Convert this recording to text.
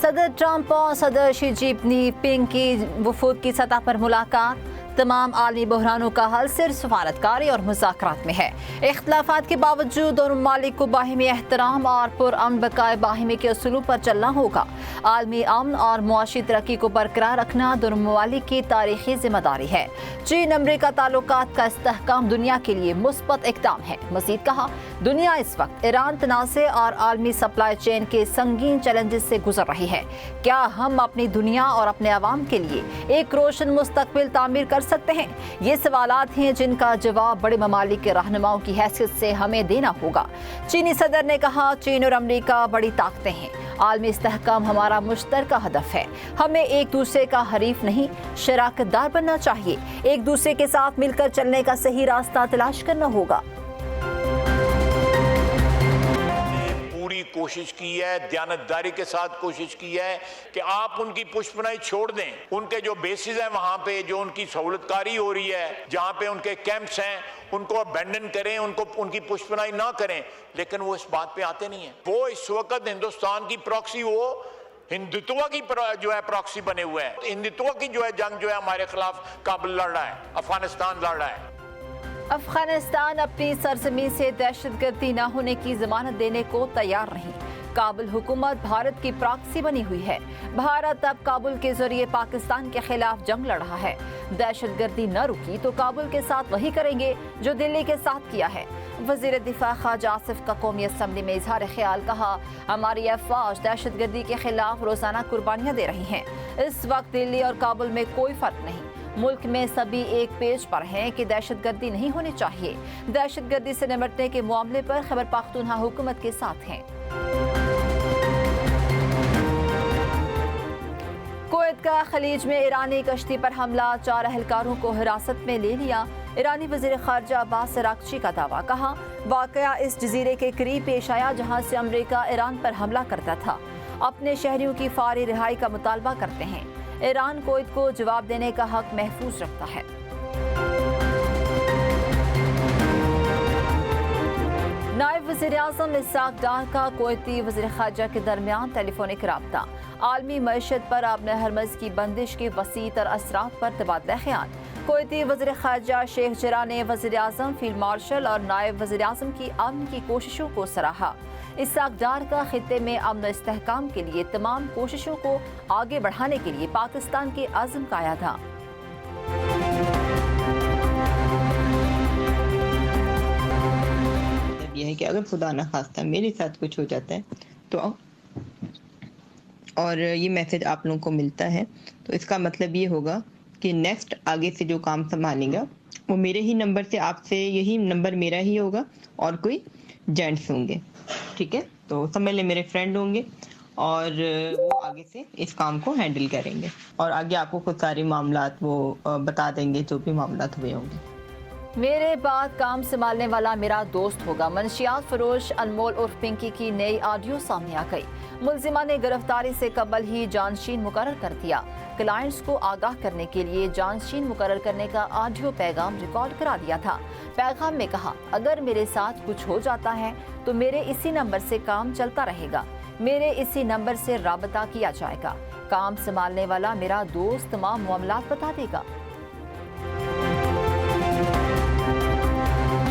صدر ٹرمپ اور صدر شی جن پنگ کی وفود کی سطح پر ملاقات۔ تمام عالمی بحرانوں کا حل صرف سفارتکاری اور مذاکرات میں ہے۔ اختلافات کے باوجود دونوں ممالک کو باہمی احترام اور پرامن بقائے باہمی کے اصولوں پر چلنا ہوگا۔ عالمی امن اور معاشی ترقی کو برقرار رکھنا دونوں ممالک کی تاریخی ذمہ داری ہے۔ چین امریکہ تعلقات کا استحکام دنیا کے لیے مثبت اقدام ہے۔ مزید کہا، دنیا اس وقت ایران تنازع اور عالمی سپلائی چین کے سنگین چیلنجز سے گزر رہی ہے۔ کیا ہم اپنی دنیا اور اپنے عوام کے لیے ایک روشن مستقبل تعمیر کر سکتے ہیں؟ یہ سوالات ہیں جن کا جواب بڑے ممالک کے رہنماؤں کی حیثیت سے ہمیں دینا ہوگا۔ چینی صدر نے کہا، چین اور امریکہ بڑی طاقتیں ہیں۔ عالمی استحکام ہمارا مشترکہ ہدف ہے۔ ہمیں ایک دوسرے کا حریف نہیں، شراکت دار بننا چاہیے۔ ایک دوسرے کے ساتھ مل کر چلنے کا صحیح راستہ تلاش کرنا ہوگا۔ کوشش کی ہے، دیانتداری کے ساتھ کوشش کی ہے کہ آپ ان کی پشپنائی چھوڑ دیں۔ ان کے جو بیسز ہیں وہاں پہ جو ان کی سہولت کاری ہو رہی ہے، جہاں پہ ان کے کیمپس ہیں، ان کو ابینڈن کریں، ان کی پشپنائی نہ کریں، لیکن وہ اس بات پہ آتے نہیں ہیں۔ وہ اس وقت ہندوستان کی پراکسی، وہ ہندوتوا کی جو ہے پراکسی بنے ہوئے ہیں۔ ہندوتوا کی جو ہے جنگ جو ہے ہمارے خلاف کابل لڑ رہا ہے، افغانستان لڑ رہا ہے۔ افغانستان اپنی سرزمین سے دہشت گردی نہ ہونے کی ضمانت دینے کو تیار نہیں۔ کابل حکومت بھارت کی پراکسی بنی ہوئی ہے۔ بھارت اب کابل کے ذریعے پاکستان کے خلاف جنگ لڑ رہا ہے۔ دہشت گردی نہ رکی تو کابل کے ساتھ وہی کریں گے جو دلی کے ساتھ کیا ہے۔ وزیر دفاع خواجہ آصف کا قومی اسمبلی میں اظہار خیال، کہا، ہماری افواج دہشت گردی کے خلاف روزانہ قربانیاں دے رہی ہیں۔ اس وقت دلی اور کابل میں کوئی فرق نہیں۔ ملک میں سبھی ایک پیج پر ہیں کہ دہشت گردی نہیں ہونی چاہیے۔ دہشت گردی سے نمٹنے کے معاملے پر خیبر پختونخوا حکومت کے ساتھ ہیں۔ کویت کا خلیج میں ایرانی کشتی پر حملہ، 4 اہلکاروں کو حراست میں لے لیا۔ ایرانی وزیر خارجہ عباس اراغچی کا دعویٰ، کہا، واقعہ اس جزیرے کے قریب پیش آیا جہاں سے امریکہ ایران پر حملہ کرتا تھا۔ اپنے شہریوں کی فوری رہائی کا مطالبہ کرتے ہیں۔ ایران کویت کو جواب دینے کا حق محفوظ رکھتا ہے۔ نائب وزیر اعظم اسحاق ڈار کا کویتی وزیر خارجہ کے درمیان ٹیلی فونک رابطہ۔ عالمی معیشت پر آبِ ہرمز کی بندش کے وسیع تر اثرات پر تبادلہ خیال۔ کویتی وزیر خارجہ شیخ جرا نے وزیر اعظم، فیلڈ مارشل اور نائب وزیر اعظم کی امن کی کوششوں کو سراہا۔ اسحاق ڈار کا خطے میں امن و استحکام کے لیے تمام کوششوں کو آگے بڑھانے کے لیے پاکستان کے عزم کا آیا تھا۔ یہ ہے کہ اگر خدا نہ خواستہ میرے ساتھ کچھ ہو جاتا ہے تو، اور یہ میسج آپ لوگوں کو ملتا ہے، تو اس کا مطلب یہ ہوگا کہ نیکسٹ آگے سے جو کام سنبھالے گا وہ میرے ہی نمبر سے، آپ سے یہی نمبر میرا ہی ہوگا اور کوئی جینٹس ہوں گے، ٹھیک ہے؟ تو سمجھ لیں میرے فرینڈ ہوں گے اور وہ آگے سے اس کام کو ہینڈل کریں گے اور آگے آپ کو خود سارے معاملات وہ بتا دیں گے جو بھی معاملات ہوئے ہوں گے۔ میرے بعد کام سنبھالنے والا میرا دوست ہوگا۔ منشیات فروش انمول عرف پنکی کی نئی آڈیو سامنے آ گئی۔ ملزمہ نے گرفتاری سے قبل ہی جانشین مقرر کر دیا۔ کلائنٹس کو آگاہ کرنے کے لیے جانشین مقرر کرنے کا آڈیو پیغام ریکارڈ کرا دیا تھا۔ پیغام میں کہا، اگر میرے ساتھ کچھ ہو جاتا ہے تو میرے اسی نمبر سے کام چلتا رہے گا، میرے اسی نمبر سے رابطہ کیا جائے گا۔ کام سنبھالنے والا میرا دوست تمام معاملات بتا دے گا۔